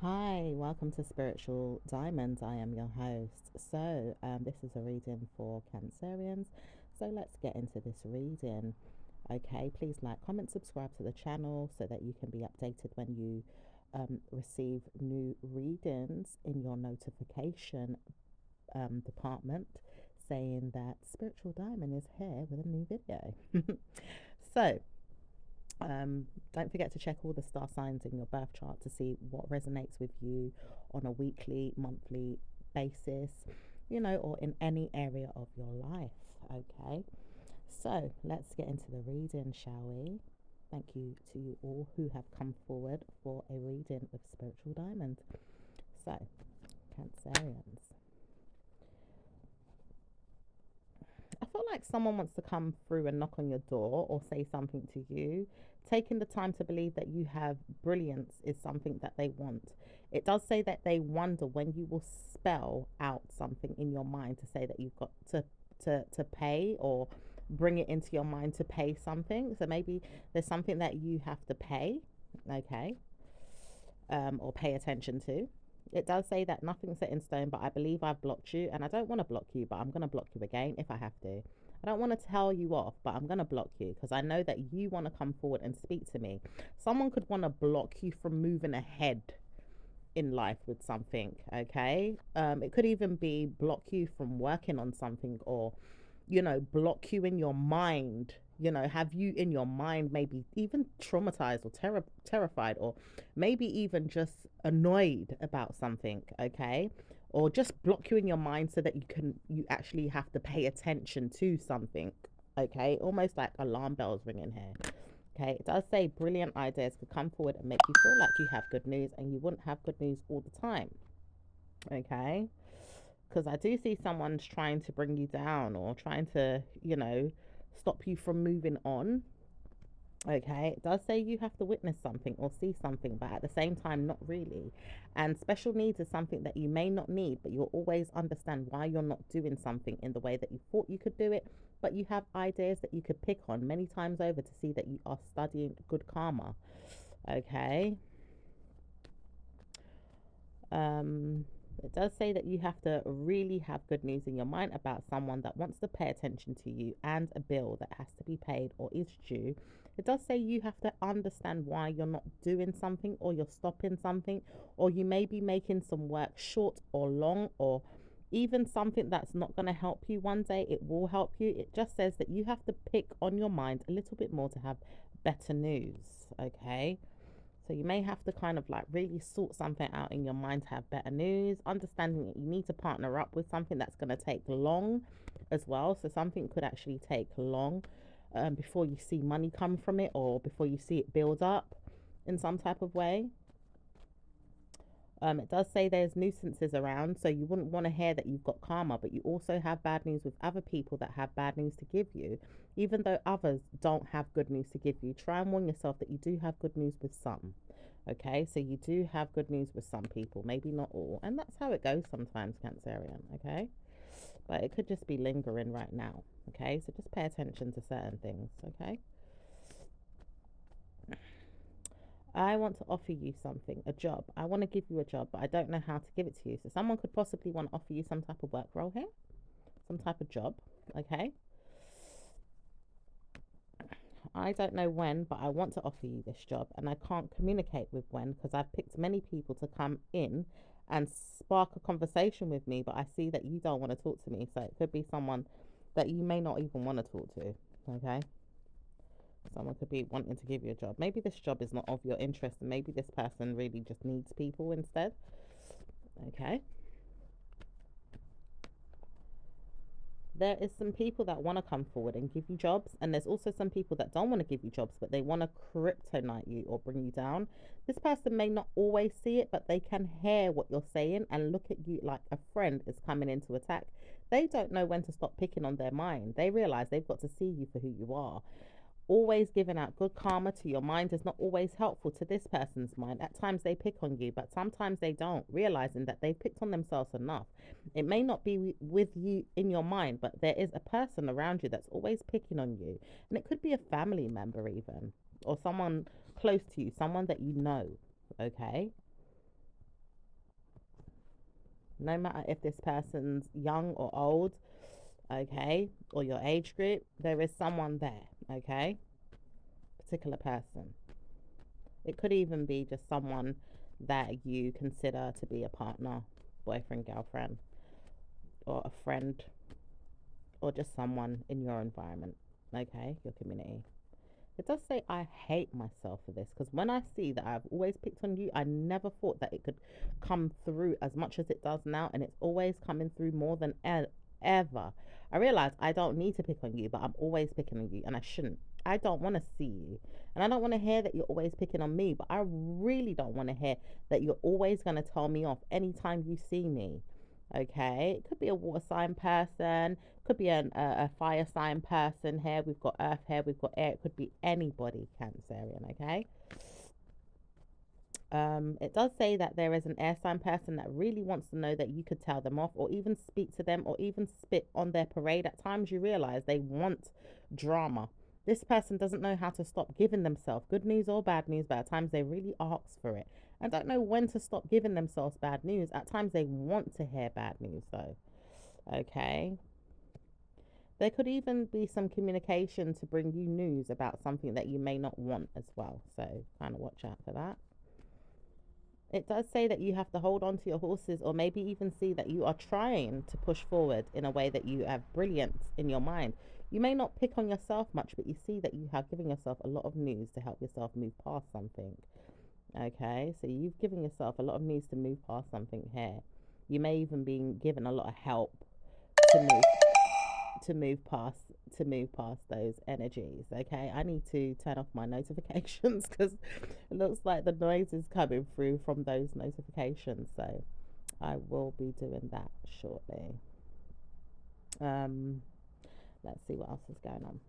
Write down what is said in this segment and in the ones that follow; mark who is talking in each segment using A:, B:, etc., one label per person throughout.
A: Hi, welcome to Spiritual Diamonds. I am your host. This is a reading for Cancerians. So, let's get into this reading. Okay, please like, comment, subscribe to the channel so that you can be updated when you receive new readings in your notification department saying that Spiritual Diamond is here with a new video. so, don't forget to check all the star signs in your birth chart to see what resonates with you on a weekly, monthly basis, or in any area of your life. Okay, so let's get into the reading, shall we? Thank you to you all who have come forward for a reading with Spiritual Diamond. So, Cancerians. I feel like someone wants to come through and knock on your door or say something to you. Taking the time to believe that you have brilliance is something that they want. It does say that they wonder when you will spell out something in your mind to say that you've got to pay or bring it into your mind to pay something. So maybe there's something that you have to pay, okay, or pay attention to. It does say that nothing's set in stone, but I believe I've blocked you, and I don't want to block you, but I'm going to block you again if I have to. I don't want to tell you off, but I'm going to block you because I know that you want to come forward and speak to me. Someone could want to block you from moving ahead in life with something, okay? It could even be block you from working on something, or block you in your mind, have you in your mind maybe even traumatized or terrified, or maybe even just annoyed about something, okay? Or just block you in your mind so that you actually have to pay attention to something, okay? Almost like alarm bells ringing here. Okay, it does say brilliant ideas could come forward and make you feel like you have good news, and you wouldn't have good news all the time. Okay, because I do see someone's trying to bring you down or trying to, stop you from moving on. Okay, it does say you have to witness something or see something, but at the same time, not really. And special needs is something that you may not need, but you'll always understand why you're not doing something in the way that you thought you could do it. But you have ideas that you could pick on many times over to see that you are studying good karma. Okay. Um, it does say that you have to really have good news in your mind about someone that wants to pay attention to you and a bill that has to be paid or is due. It does say you have to understand why you're not doing something, or you're stopping something, or you may be making some work short or long, or even something that's not going to help you one day. It will help you. It just says that you have to pick on your mind a little bit more to have better news. Okay. So you may have to kind of like really sort something out in your mind to have better news, understanding that you need to partner up with something that's going to take long as well. So something could actually take long before you see money come from it, or before you see it build up in some type of way. It does say there's nuisances around, so you wouldn't want to hear that you've got karma, but you also have bad news with other people that have bad news to give you. Even though others don't have good news to give you, try and warn yourself that you do have good news with some. Okay, so you do have good news with some people, maybe not all. And that's how it goes sometimes, Cancerian, okay? But it could just be lingering right now, okay? So just pay attention to certain things, okay? I want to offer you something, a job. I want to give you a job, but I don't know how to give it to you. So someone could possibly want to offer you some type of work role here, some type of job, okay? I don't know when, but I want to offer you this job, and I can't communicate with when because I've picked many people to come in and spark a conversation with me, but I see that you don't want to talk to me. So it could be someone that you may not even want to talk to, okay? Someone could be wanting to give you a job. Maybe this job is not of your interest, and maybe this person really just needs people instead. Okay. There is some people that want to come forward and give you jobs, and there's also some people that don't want to give you jobs, but they want to kryptonite you or bring you down. This person may not always see it, but they can hear what you're saying and look at you like a friend is coming in to attack. They don't know when to stop picking on their mind. They realize they've got to see you for who you are. Always giving out good karma to your mind is not always helpful to this person's mind. At times they pick on you, but sometimes they don't, realizing that they've picked on themselves enough. It may not be with you in your mind, but there is a person around you that's always picking on you. And it could be a family member, even, or someone close to you, someone that you know. Okay. No matter if this person's young or old, okay, or your age group, there is someone there, okay? Particular person. It could even be just someone that you consider to be a partner, boyfriend, girlfriend, or a friend, or just someone in your environment, okay, your community. It does say I hate myself for this, because when I see that I've always picked on you, I never thought that it could come through as much as it does now, and it's always coming through more than ever. I realize I don't need to pick on you, but I'm always picking on you, and I shouldn't. I don't want to see you, and I don't want to hear that you're always picking on me, but I really don't want to hear that you're always going to tell me off anytime you see me. Okay, it could be a water sign person, could be a fire sign person here. We've got earth here, we've got air. It could be anybody, Cancerian, okay? It does say that there is an air sign person that really wants to know that you could tell them off or even speak to them or even spit on their parade. At times you realize they want drama. This person doesn't know how to stop giving themselves good news or bad news, but at times they really ask for it and don't know when to stop giving themselves bad news. At times they want to hear bad news, though. Okay. There could even be some communication to bring you news about something that you may not want as well. So kind of watch out for that. It does say that you have to hold on to your horses or maybe even see that you are trying to push forward in a way that you have brilliance in your mind. You may not pick on yourself much, but you see that you have given yourself a lot of news to help yourself move past something. Okay, so you've given yourself a lot of news to move past something here. You may even be given a lot of help to move to move past to move past those energies. Okay, I need to turn off my notifications because it looks like the noise is coming through from those notifications, so I will be doing that shortly. um let's see what else is going on.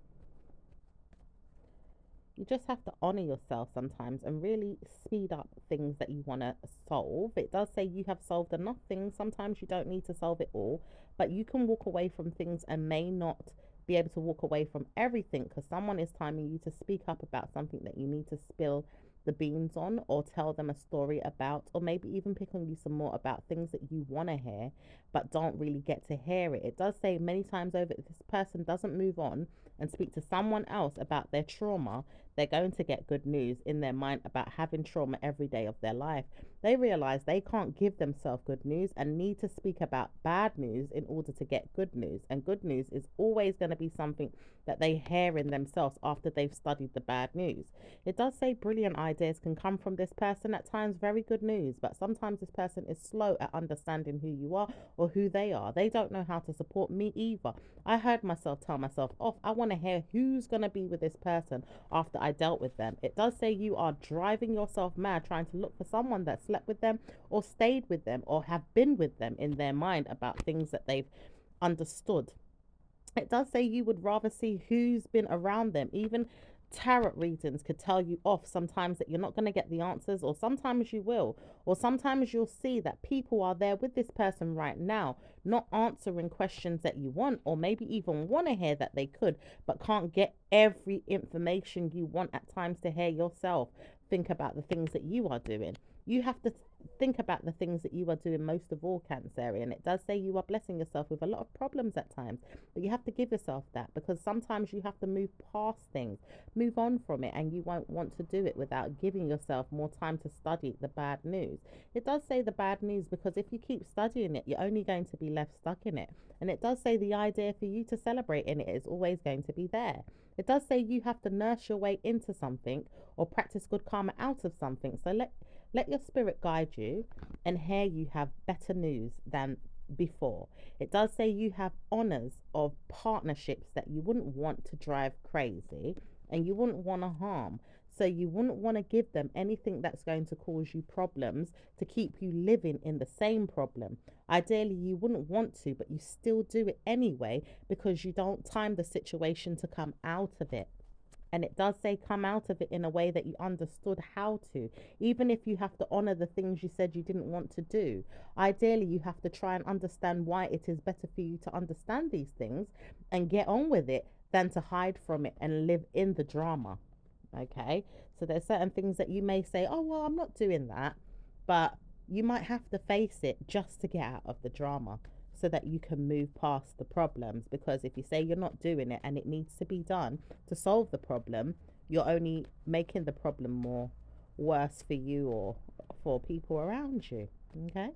A: You just have to honor yourself sometimes and really speed up things that you want to solve. It does say you have solved enough things. Sometimes you don't need to solve it all, but you can walk away from things and may not be able to walk away from everything because someone is timing you to speak up about something that you need to spill the beans on or tell them a story about, or maybe even pick on you some more about things that you want to hear but don't really get to hear it. It does say many times over, if this person doesn't move on and speak to someone else about their trauma, they're going to get good news in their mind about having trauma every day of their life. They realize they can't give themselves good news and need to speak about bad news in order to get good news. And good news is always going to be something that they hear in themselves after they've studied the bad news. It does say brilliant ideas can come from this person, at times very good news, but sometimes this person is slow at understanding who you are or who they are. They don't know how to support me either. I heard myself tell myself off. I want to hear who's going to be with this person after I dealt with them. It does say you are driving yourself mad trying to look for someone that slept with them or stayed with them or have been with them in their mind about things that they've understood. It does say you would rather see who's been around them. Even tarot readings could tell you off sometimes that you're not going to get the answers, or sometimes you will, or sometimes you'll see that people are there with this person right now, not answering questions that you want, or maybe even want to hear that they could, but can't get every information you want at times to hear yourself think about the things that you are doing. You have to think about the things that you are doing most of all, Cancerian. It does say you are blessing yourself with a lot of problems at times, but you have to give yourself that, because sometimes you have to move past things, move on from it, and you won't want to do it without giving yourself more time to study the bad news. It does say the bad news because if you keep studying it, you're only going to be left stuck in it. And it does say the idea for you to celebrate in it is always going to be there. It does say you have to nurse your way into something or practice good karma out of something. So let your spirit guide you, and here you have better news than before. It does say you have honors of partnerships that you wouldn't want to drive crazy and you wouldn't want to harm. So you wouldn't want to give them anything that's going to cause you problems to keep you living in the same problem. Ideally, you wouldn't want to, but you still do it anyway because you don't time the situation to come out of it. And it does say come out of it in a way that you understood how to, even if you have to honor the things you said you didn't want to do. Ideally, you have to try and understand why it is better for you to understand these things and get on with it than to hide from it and live in the drama. Okay, so there's certain things that you may say, oh well, I'm not doing that, but You might have to face it just to get out of the drama so that you can move past the problems. Because if you say you're not doing it and it needs to be done to solve the problem, you're only making the problem more worse for you or for people around you. Okay?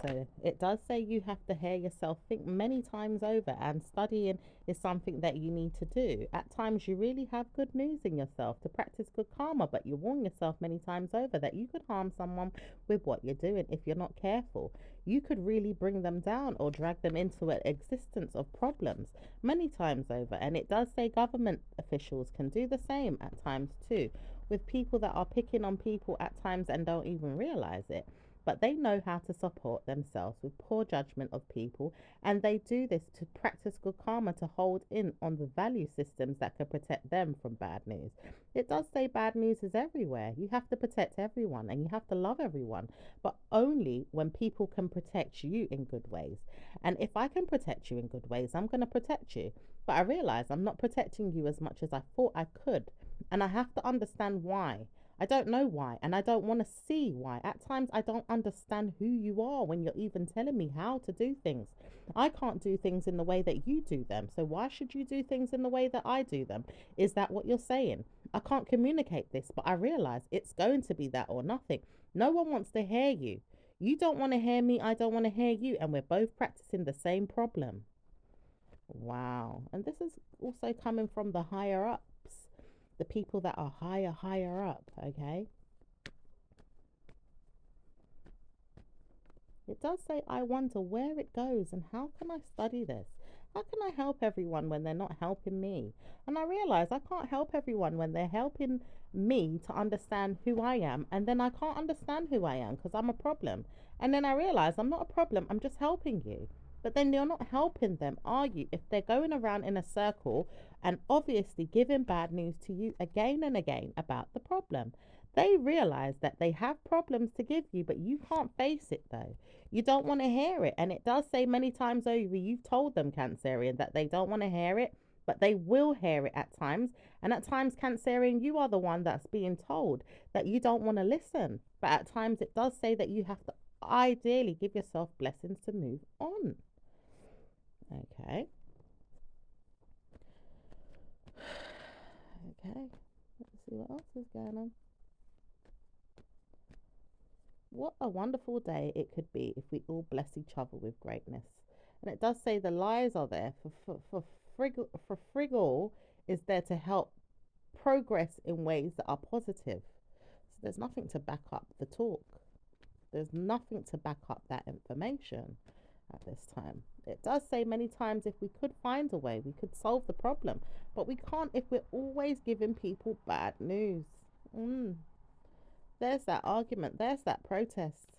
A: So it does say you have to hear yourself think many times over, and studying is something that you need to do. At times, you really have good news in yourself to practice good karma, but you warn yourself many times over that you could harm someone with what you're doing if you're not careful. You could really bring them down or drag them into an existence of problems many times over. And it does say government officials can do the same at times too, with people that are picking on people at times and don't even realize it, but they know how to support themselves with poor judgment of people, and they do this to practice good karma to hold in on the value systems that can protect them from bad news. It does say bad news is everywhere. You have to protect everyone and you have to love everyone, but only when people can protect you in good ways. And if I can protect you in good ways, I'm going to protect you. But I realize I'm not protecting you as much as I thought I could, and I have to understand why. I don't know why, and I don't want to see why. At times, I don't understand who you are when you're even telling me how to do things. I can't do things in the way that you do them. So, why should you do things in the way that I do them? Is that what you're saying? I can't communicate this, but I realize it's going to be that or nothing. No one wants to hear you. You don't want to hear me. I don't want to hear you. And we're both practicing the same problem. Wow. And this is also coming from the higher ups, the people that are higher up, okay? It does say, I wonder where it goes and how can I study this? How can I help everyone when they're not helping me? And I realize I can't help everyone when they're helping me to understand who I am, and then I can't understand who I am because I'm a problem. And then I realize I'm not a problem, I'm just helping you. But then you're not helping them, are you? If they're going around in a circle and obviously giving bad news to you again and again about the problem. They realize that they have problems to give you, but you can't face it though. You don't want to hear it. And it does say many times over, you've told them, Cancerian, that they don't want to hear it, but they will hear it at times. And at times, Cancerian, you are the one that's being told that you don't want to listen. But at times, it does say that you have to ideally give yourself blessings to move on. Okay. Okay. Let's see what else is going on. What a wonderful day it could be if we all bless each other with greatness. And it does say the lies are there for Friggle is there to help progress in ways that are positive. So there's nothing to back up the talk. There's nothing to back up that information at this time. It does say many times if we could find a way, we could solve the problem, but we can't if we're always giving people bad news. There's that argument, there's that protest.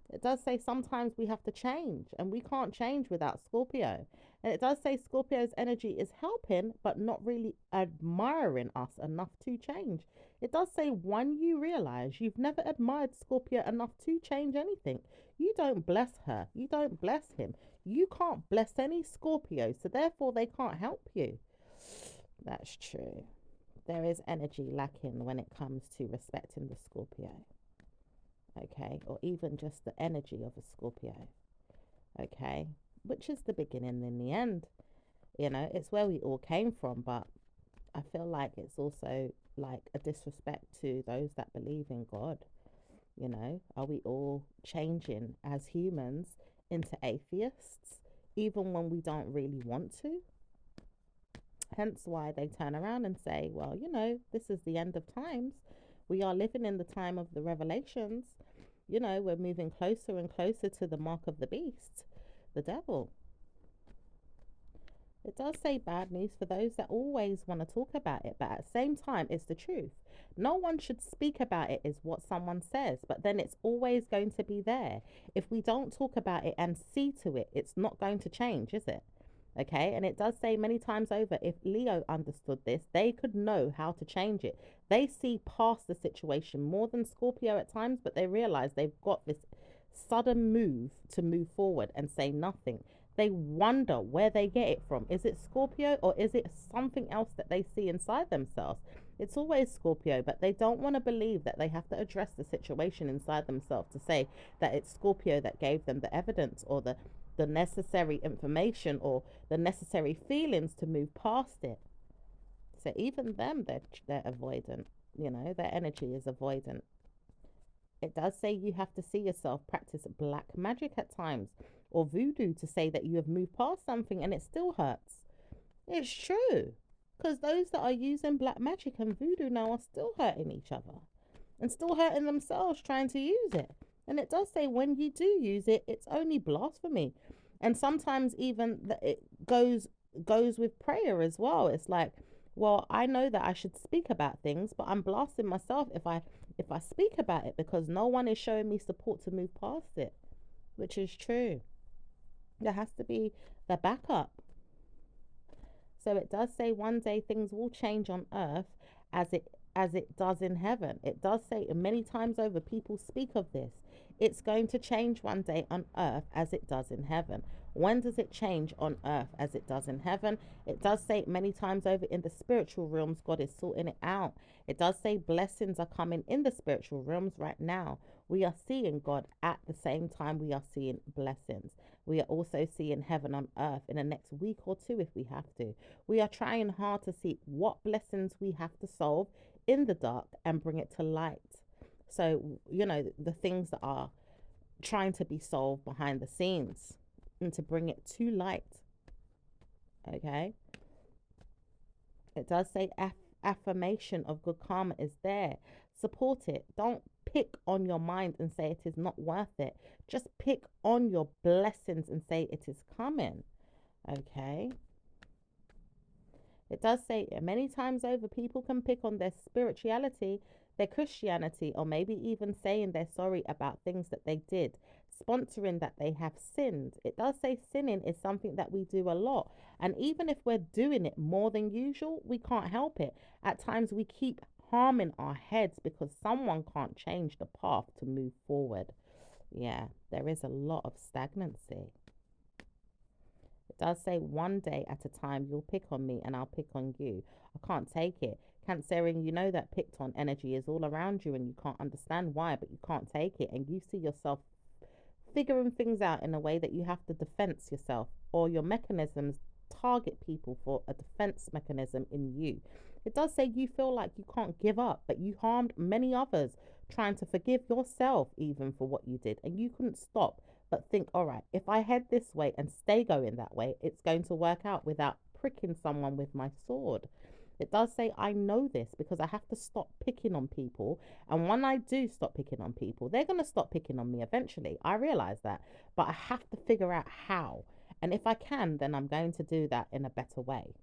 A: It does say sometimes we have to change, and we can't change without Scorpio. And it does say Scorpio's energy is helping, but not really admiring us enough to change. It does say when you realize you've never admired Scorpio enough to change anything, you don't bless her, you don't bless him. You can't bless any Scorpio, so therefore they can't help you. That's true. There is energy lacking when it comes to respecting the Scorpio, okay, or even just the energy of a Scorpio, okay, which is the beginning and the end. You know, it's where we all came from, but I feel like it's also like a disrespect to those that believe in God. You know, are we all changing as humans into atheists, even when we don't really want to? Hence why they turn around and say, well, you know, this is the end of times. We are living in the time of the revelations. You know, we're moving closer and closer to the mark of the beast, the devil. It does say bad news for those that always want to talk about it, but at the same time, it's the truth. No one should speak about it, is what someone says, but then it's always going to be there. If we don't talk about it and see to it, it's not going to change, is it? Okay, and it does say many times over, if Leo understood this, they could know how to change it. They see past the situation more than Scorpio at times, but they realize they've got this sudden move to move forward and say nothing. They wonder where they get it from. Is it Scorpio or is it something else that they see inside themselves? It's always Scorpio, but they don't want to believe that they have to address the situation inside themselves to say that it's Scorpio that gave them the evidence or the necessary information or the necessary feelings to move past it. So even them, they're avoidant. You know, their energy is avoidant. It does say you have to see yourself practice black magic at times or voodoo to say that you have moved past something and it still hurts. It's true. Because those that are using black magic and voodoo now are still hurting each other and still hurting themselves trying to use it. And it does say when you do use it, it's only blasphemy. And sometimes even that it goes with prayer as well. It's like, well, I know that I should speak about things, but I'm blasting myself if I speak about it because no one is showing me support to move past it, which is true. There has to be the backup. So it does say one day things will change on earth as it does in heaven. It does say many times over people speak of this. It's going to change one day on earth as it does in heaven. When does it change on earth as it does in heaven? It does say many times over in the spiritual realms, God is sorting it out. It does say blessings are coming in the spiritual realms right now. We are seeing God at the same time we are seeing blessings. We are also seeing heaven on earth in the next week or two if we have to. We are trying hard to see what blessings we have to solve in the dark and bring it to light. So, you know, the things that are trying to be solved behind the scenes and to bring it to light. Okay. It does say affirmation of good karma is there. Support it. Don't pick on your mind and say it is not worth it. Just pick on your blessings and say it is coming. Okay. It does say many times over people can pick on their spirituality, their Christianity, or maybe even saying they're sorry about things that they did, sponsoring that they have sinned. It does say sinning is something that we do a lot. And even if we're doing it more than usual, we can't help it. At times we keep harming our heads because someone can't change the path to move forward. Yeah, there is a lot of stagnancy. It does say one day at a time you'll pick on me and I'll pick on you. I can't take it. Cancerian, you know that picked on energy is all around you and you can't understand why, but you can't take it. And you see yourself figuring things out in a way that you have to defense yourself, or your mechanisms target people for a defense mechanism in you. It does say you feel like you can't give up, but you harmed many others trying to forgive yourself even for what you did, and you couldn't stop but think, all right, if I head this way and stay going that way, it's going to work out without pricking someone with my sword. It does say I know this because I have to stop picking on people. And when I do stop picking on people, they're going to stop picking on me eventually. I realize that. But I have to figure out how. And if I can, then I'm going to do that in a better way.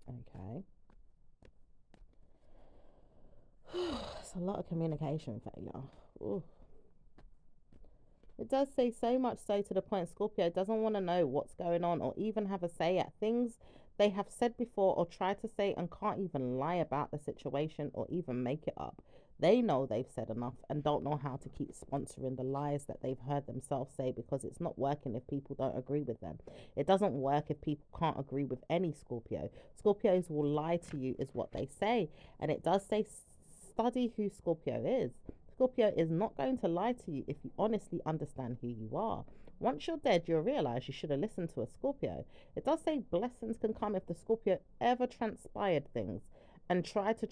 A: Okay. It's a lot of communication failure. Ooh. It does say so much so to the point Scorpio doesn't want to know what's going on or even have a say at things they have said before or tried to say and can't even lie about the situation or even make it up. They know they've said enough and don't know how to keep sponsoring the lies that they've heard themselves say because it's not working if people don't agree with them. It doesn't work if people can't agree with any Scorpio. Scorpios will lie to you is what they say. And it does say study who Scorpio is. Scorpio is not going to lie to you if you honestly understand who you are. Once you're dead, you'll realize you should have listened to a Scorpio. It does say blessings can come if the Scorpio ever transpired things and try to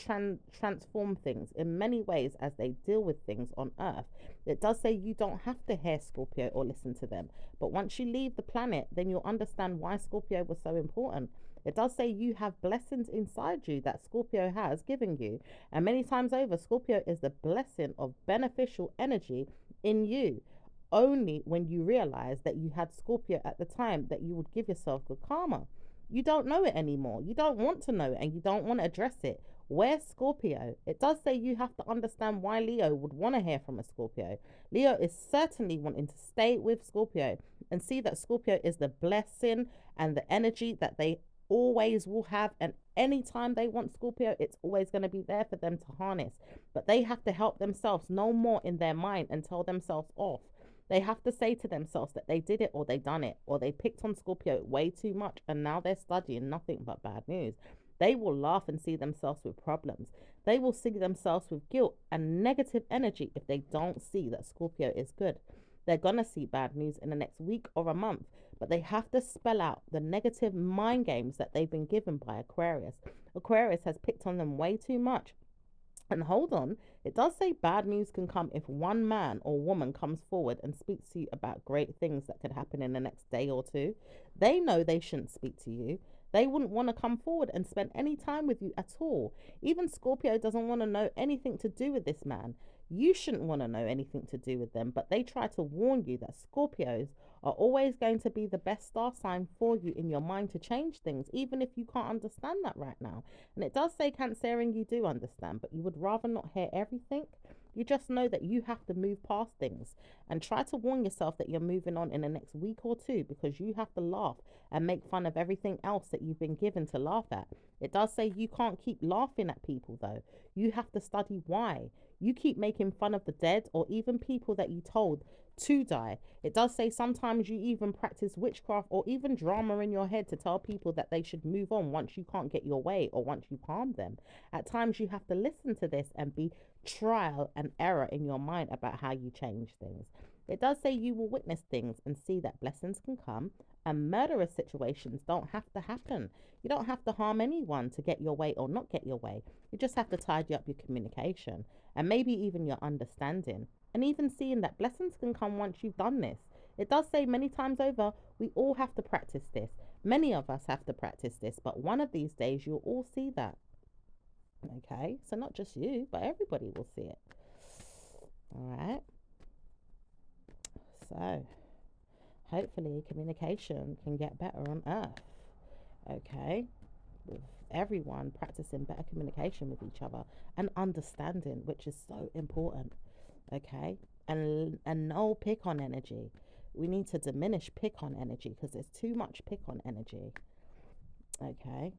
A: transform things in many ways as they deal with things on earth. It does say you don't have to hear Scorpio or listen to them, but once you leave the planet, then you'll understand why Scorpio was so important. It does say you have blessings inside you that Scorpio has given you. And many times over, Scorpio is the blessing of beneficial energy in you. Only when you realize that you had Scorpio at the time that you would give yourself good karma. You don't know it anymore. You don't want to know it and you don't want to address it. Where's Scorpio? It does say you have to understand why Leo would want to hear from a Scorpio. Leo is certainly wanting to stay with Scorpio and see that Scorpio is the blessing and the energy that they always will have, and anytime they want Scorpio, it's always going to be there for them to harness. But they have to help themselves no more in their mind and tell themselves off. They have to say to themselves that they did it or they done it or they picked on Scorpio way too much and now they're studying nothing but bad news. They will laugh and see themselves with problems. They will see themselves with guilt and negative energy if they don't see that Scorpio is good. They're going to see bad news in the next week or a month, but they have to spell out the negative mind games that they've been given by Aquarius. Aquarius has picked on them way too much. And hold on, it does say bad news can come if one man or woman comes forward and speaks to you about great things that could happen in the next day or two. They know they shouldn't speak to you. They wouldn't want to come forward and spend any time with you at all. Even Scorpio doesn't want to know anything to do with this man. You shouldn't want to know anything to do with them, but they try to warn you that Scorpios are always going to be the best star sign for you in your mind to change things, even if you can't understand that right now. And it does say Cancerian, you do understand, but you would rather not hear everything. You just know that you have to move past things and try to warn yourself that you're moving on in the next week or two, because you have to laugh and make fun of everything else that you've been given to laugh at. It does say you can't keep laughing at people though. You have to study why. You keep making fun of the dead or even people that you told to die. It does say sometimes you even practice witchcraft or even drama in your head to tell people that they should move on once you can't get your way or once you've harmed them. At times you have to listen to this and be trial and error in your mind about how you change things. It does say you will witness things and see that blessings can come and murderous situations don't have to happen. You don't have to harm anyone to get your way or not get your way. You just have to tidy up your communication and maybe even your understanding, and even seeing that blessings can come once you've done this. It does say many times over, we all have to practice this. Many of us have to practice this, but one of these days you'll all see that. Okay, so not just you, but everybody will see it. All right. So hopefully communication can get better on Earth. Okay, with everyone practicing better communication with each other and understanding, which is so important. Okay, and no pick on energy. We need to diminish pick on energy because there's too much pick on energy. Okay,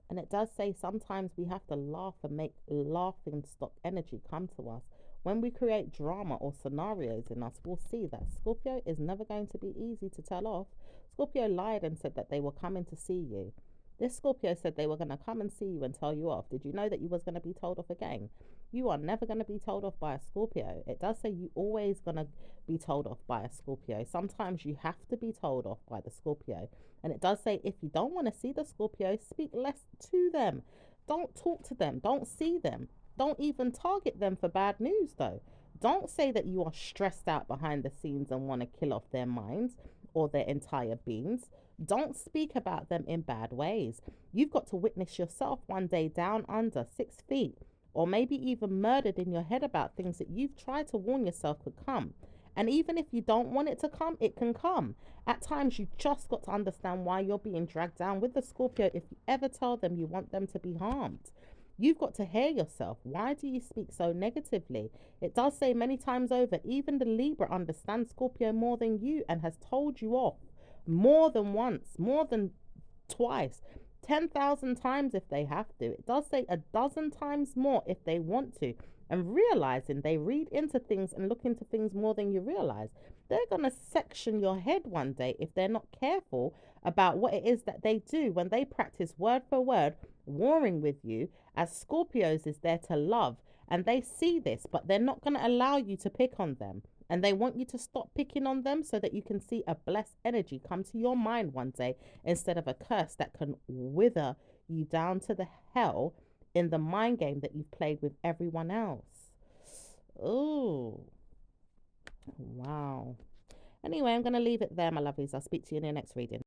A: and it does say sometimes we have to laugh and make laughing stock energy come to us. When we create drama or scenarios in us, we'll see that Scorpio is never going to be easy to tell off. Scorpio lied and said that they were coming to see you. This Scorpio said they were going to come and see you and tell you off. Did you know that you was going to be told off again? You are never going to be told off by a Scorpio. It does say you always going to be told off by a Scorpio. Sometimes you have to be told off by the Scorpio. And it does say if you don't want to see the Scorpio, speak less to them. Don't talk to them. Don't see them. Don't even target them for bad news though. Don't say that you are stressed out behind the scenes and want to kill off their minds or their entire beings. Don't speak about them in bad ways. You've got to witness yourself one day down under 6 feet, or maybe even murdered in your head about things that you've tried to warn yourself could come. And even if you don't want it to come, it can come. At times, you just got to understand why you're being dragged down with the Scorpio if you ever tell them you want them to be harmed. You've got to hear yourself. Why do you speak so negatively? It does say many times over, even the Libra understands Scorpio more than you and has told you off more than once, more than twice, 10,000 times if they have to. It does say a dozen times more if they want to. And realizing they read into things and look into things more than you realize. They're going to section your head one day if they're not careful about what it is that they do when they practice word for word warring with you, as Scorpios is there to love. And they see this, but they're not going to allow you to pick on them. And they want you to stop picking on them so that you can see a blessed energy come to your mind one day instead of a curse that can wither you down to the hell in the mind game that you've played with everyone else. Oh, wow. Anyway, I'm going to leave it there, my lovelies. I'll speak to you in the next reading.